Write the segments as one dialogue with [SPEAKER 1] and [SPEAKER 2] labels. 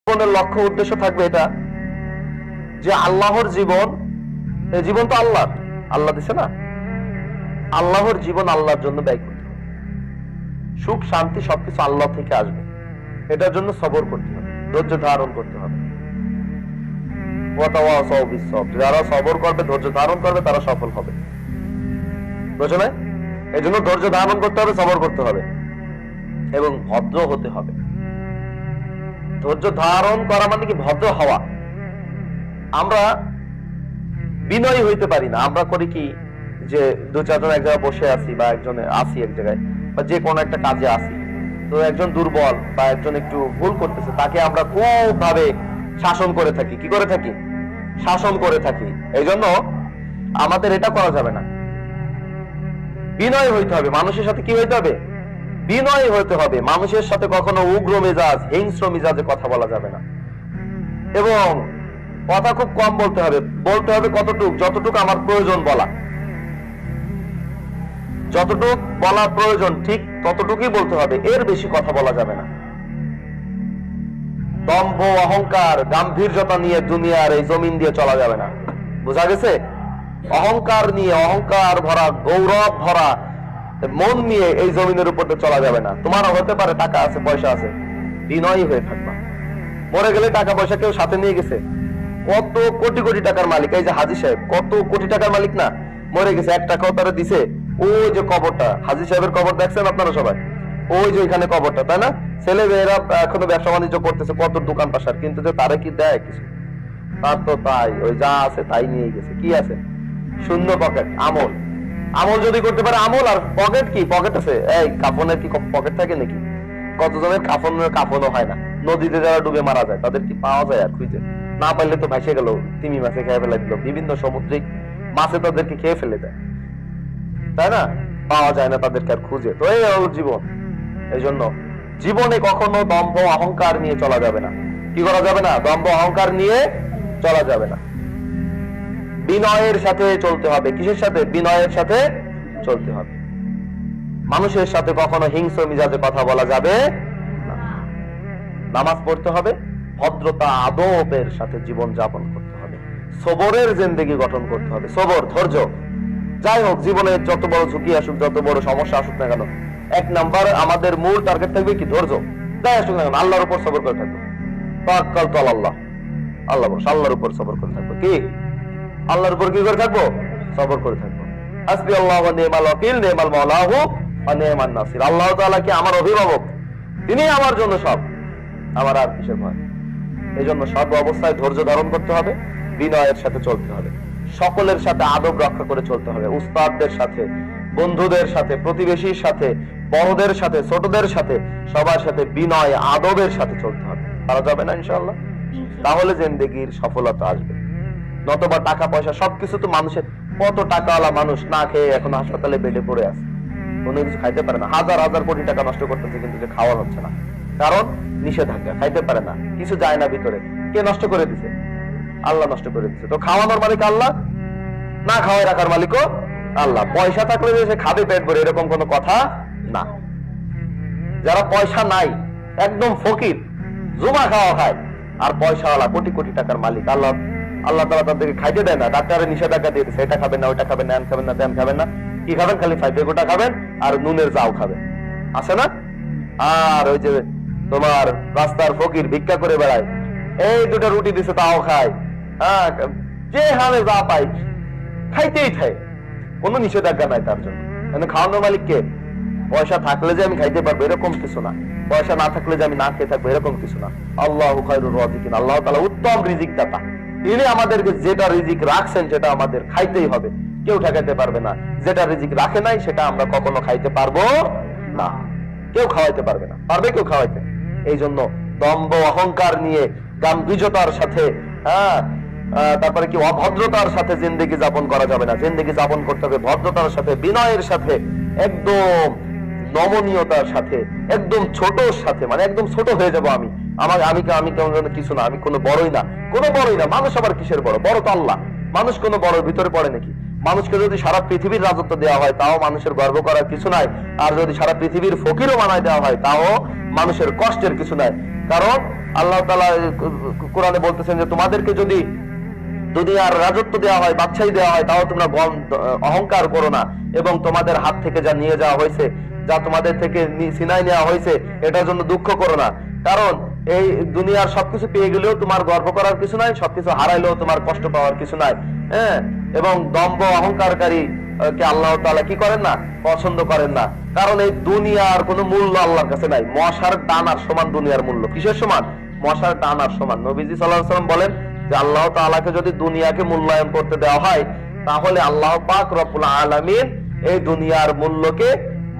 [SPEAKER 1] জীবনের লক্ষ্য উদ্দেশ্য থাকবে এটা যে আল্লাহর জীবন, এই জীবন তো আল্লাহর, আল্লাহ দিছে না, আল্লাহর জীবন আল্লাহর জন্য ব্যয় করতে হবে। সুখ শান্তি সবকিছু আল্লাহ থেকে আসবে, এটার জন্য সবর করতে হবে, ধৈর্য ধারণ করতে হবে। যারা সবর করবে, ধৈর্য ধারণ করবে, তারা সফল হবে। বুঝছো না? এই জন্য ধৈর্য ধারণ করতে হবে, সবর করতে হবে এবং ভদ্র হতে হবে। ধৈর্য ধারণ করা মানে কি? ভদ্র হওয়া। আমরা বিনয়ী হইতে পারি না। আমরা করি কি যে দু চারজন এক জায়গায় বসে আছি বা একজনে আসি এক জায়গায় বা যে কোনো একটা কাজে আসি, তো একজন দুর্বল বা একজন একটু ভুল করতেছে, তাকে আমরা খুব ভাবে শাসন করে থাকি। কি করে থাকি? শাসন করে থাকি। এই জন্য আমাদের এটা করা যাবে না। বিনয় হইতে হবে। মানুষের সাথে কি হইতে হবে? বিনয় হইতে হবে। মানুষের সাথে কখনো উগ্র মেজাজ, হিংস্র মেজাজে কথা বলা যাবে না। এবং কথা খুব কম বলতে হবে। বলতে হবে কতটুক? যতটুকু আমার প্রয়োজন বলা, যতটুক বলা প্রয়োজন ঠিক ততটুকুই বলতে হবে, এর বেশি কথা বলা যাবে না। দম্ভ, অহংকার, গাম্ভীর্যতা নিয়ে দুনিয়ার এই জমিন দিয়ে চলা যাবে না। বোঝা গেছে? অহংকার নিয়ে, অহংকার ভরা, গৌরব ভরা মন নিয়ে এই জমিনের উপর চলা যাবে না। তোমারও হতে পারে টাকা আছে, পয়সা আছে, বিনয়ী হয়ে থাকবা। মরে গেলে টাকা পয়সা কেউ সাথে নিয়ে গেছে, কত কোটি কোটি টাকার মালিক। এই যে হাজী সাহেব কত কোটি টাকার মালিক না, মরে গেছে, 1 টাকাও তারা দিছে। ওই যে কবরটা, হাজী সাহেবের কবর দেখছেন আপনারা সবাই? ওই যে ওইখানে কবরটা, তাই না? ছেলে মেয়েরা এখনো ব্যবসা বাণিজ্য করতেছে, কত দোকান পাশার, কিন্তু যে তারা কি দেয় কিছু? তার তো তাই, ওই যা আছে তাই নিয়ে গেছে। কি আছে? শূন্য পকেট। আমল, আমল যদি করতে পারে আমল। আর পকেট কি? পকেট আছে। এই কাফনের কি পকেট থাকে নাকি? কতজনের কাফনও হয় না। নদীতে যারা ডুবে মারা যায় তাদের কি পাওয়া যায়? আর খুঁজে না পারলে তো ভাসে গেল, তিমি মাছে খেয়ে ফেলে দিল, বিভিন্ন সামুদ্রিক মাছে তাদেরকে খেয়ে ফেলে দেয়, তাই না? পাওয়া যায় না তাদেরকে আর খুঁজে। তো এই হলো জীবন। এই জন্য জীবনে কখনো দম্ভ অহংকার নিয়ে চলা যাবে না। কি করা যাবে না? দম্ভ অহংকার নিয়ে চলা যাবে না। বিনয়ের সাথে চলতে হবে। কিসের সাথে? বিনয়ের সাথে চলতে হবে। মানুষের সাথে কখনো হিংস্র মিজাজে কথা বলা যাবে না। নামাজ পড়তে হবে, ভদ্রতা আদবের সাথে জীবন যাপন করতে হবে, সবরের জিন্দেগি গঠন করতে হবে। সবর, ধৈর্য। যাই হোক, জীবনে যত বড় ঝুঁকি আসুক, যত বড় সমস্যা আসুক না কেন, 1 নাম্বার আমাদের মূল টার্গেট থাকবে কি? ধৈর্য। যাই আসুক না কেন, আল্লাহর উপর সবর করে থাকবো। তাওয়াক্কালতু আলাল্লাহ, আল্লাহর উপর সবর করে থাকবো। কি? আল্লাহর উপর কি করে থাকবো? সবর করে থাকবো। হাসবি আল্লাহু ওয়া নি'মাল ওয়াকিল, নি'মাল মাওলাহু ওয়া নি'মান নাসির। আল্লাহ তাআলা কি আমার অভিভাবক, তিনি আমার জন্য সব, আমার আর কিসের ভয়? এই জন্য সর্ব অবস্থায় ধৈর্য ধারণ করতে হবে, বিনয়ের সাথে চলতে হবে, সকলের সাথে আদব রক্ষা করে চলতে হবে। উস্তাদদের সাথে, বন্ধুদের সাথে, প্রতিবেশীর সাথে, বড়দের সাথে, ছোটদের সাথে, সবার সাথে বিনয় আদবের সাথে চলতে হবে। পারা যাবে না ইনশাআল্লাহ? তাহলে জিন্দেগির সফলতা আসবে। নতবা টাকা পয়সা সবকিছু তো মানুষের, কত টাকাওয়ালা মানুষ না খেয়ে এখন হাসপাতালে বেডে পড়ে আছে, কোনো কিছু খাইতে পারে না। হাজার হাজার কোটি টাকা নষ্ট করতেছে, কিন্তু যে খাওয়া হচ্ছে না, কারণ নিষেধাজ্ঞা, খাইতে পারে না, কিছু যায় না ভিতরে। কে নষ্ট করে দিছে? আল্লাহ নষ্ট করে দিছে। তো খাওয়ানোর মালিক আল্লাহ, না খাওয়াই রাখার মালিকও আল্লাহ। পয়সা থাকলে যে সে খাবে পেট ভরে, এরকম কোনো কথা না। যারা পয়সা নাই, একদম ফকির, জুমা খাওয়া খায়, আর পয়সাওয়ালা কোটি কোটি টাকার মালিক, আল্লাহ তাআলা তাদেরকে খাইতে দেয় না। ডাক্তারের নিষেধাজ্ঞা দিয়ে দিচ্ছে, এটা খাবেন না, ওইটা খাবেন না, খাবেন না, তেন খাবেন না। কি খাবেন? খালি ফাইভে গোটা খাবেন আর নুনের জাউ খাবেন, আছে না? আর ওই যে তোমার রাস্তার ফকির ভিক্ষা করে বেড়ায়, এই 2টা রুটি দিছে তাও খায়। হ্যাঁ, যে হালে যা পাই খাইতেই খায়, কোনো নিষেধাজ্ঞা নাই তার জন্য। খাওয়ানোর মালিক কে? পয়সা থাকলে যে আমি খাইতে পারবো এরকম কিছু না, পয়সা না থাকলে যে আমি না খেয়ে থাকবো এরকম কিছু না। আল্লাহু খায়রুর রাযিকিন, আল্লাহ তাআলা উত্তম রিজিক দাতা। তিনি আমাদেরকে যেটা রিজিক রাখছেন সেটা আমাদের খাইতেই হবে, কেউ ঠেকাইতে পারবে না। যেটা রিজিক রাখে নাই সেটা আমরা কখনো খাইতে পারবো না, কেউ খাওয়াইতে পারবে না। পারবে কেউ খাওয়াইতে? এই জন্য দম্ভ অহংকার নিয়ে, গাম্ভীর্যতার সাথে, তারপরে কি অভদ্রতার সাথে জিন্দেগি যাপন করা যাবে না। জিন্দেগি যাপন করতে হবে ভদ্রতার সাথে, বিনয়ের সাথে, একদম নমনীয়তার সাথে, একদম ছোটর সাথে। মানে একদম ছোট হয়ে যাবো আমি, আমি কেমন কিছু না, আমি কোনো বড়ই না, কোনো বড়ই না। মানুষ আবার কিসের বড়? বড় তো আল্লাহ। মানুষ কোনো বড় ভিতরে পড়ে নাকি? মানুষকে যদি সারা পৃথিবীর রাজত্ব দেওয়া হয় তাও মানুষের গর্ব করার কিছু নাই, আর যদি সারা পৃথিবীর ফকিরও বানায় দেওয়া হয় তাও মানুষের কষ্টের কিছু নাই। কারণ আল্লাহ তাআলা কোরআনে বলতেছেন যে তোমাদেরকে যদি দুনিয়ার রাজত্ব দেওয়া হয়, বাদশাহী দেওয়া হয়, তাও তোমরা অহংকার করো না, এবং তোমাদের হাত থেকে যা নিয়ে যাওয়া হয়েছে, যা তোমাদের থেকে ছিনাই নেওয়া হয়েছে, এটার জন্য দুঃখ করো না। কারণ এই দুনিয়ার সবকিছু পেয়ে গেলেও তোমার গর্ব করার কিছু নাই, সবকিছু হারাইলেও তোমার কষ্ট পাওয়ার কিছু নাই। হ্যাঁ, এবং দম্ভ অহংকারকারী কে আল্লাহ তাআলা কি করেন না, পছন্দ করেন না। কারণ এই দুনিয়ার কোনো মূল্য আল্লাহর কাছে নাই। মশার ডানার সমান দুনিয়ার মূল্য। কিসের সমান? মশার ডানার সমান। নবীজি সাল্লাল্লাহু আলাইহি ওয়াসাল্লাম বলেন যে আল্লাহ তাআলাকে যদি দুনিয়াকে মূল্যায়ন করতে দেওয়া হয়, তাহলে আল্লাহ পাক রব্বুল আলামিন এই দুনিয়ার মূল্যকে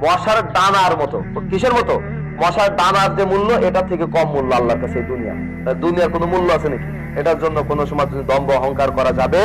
[SPEAKER 1] মশার ডানার মতো। কিসের মতো? মশার ডানার যে মূল্য, এটা থেকে কম মূল্য আল্লাহর কাছে দুনিয়া। দুনিয়ার কোনো মূল্য আছে নাকি? এটার জন্য কোনো সময় দম্ভ অহংকার করা যাবে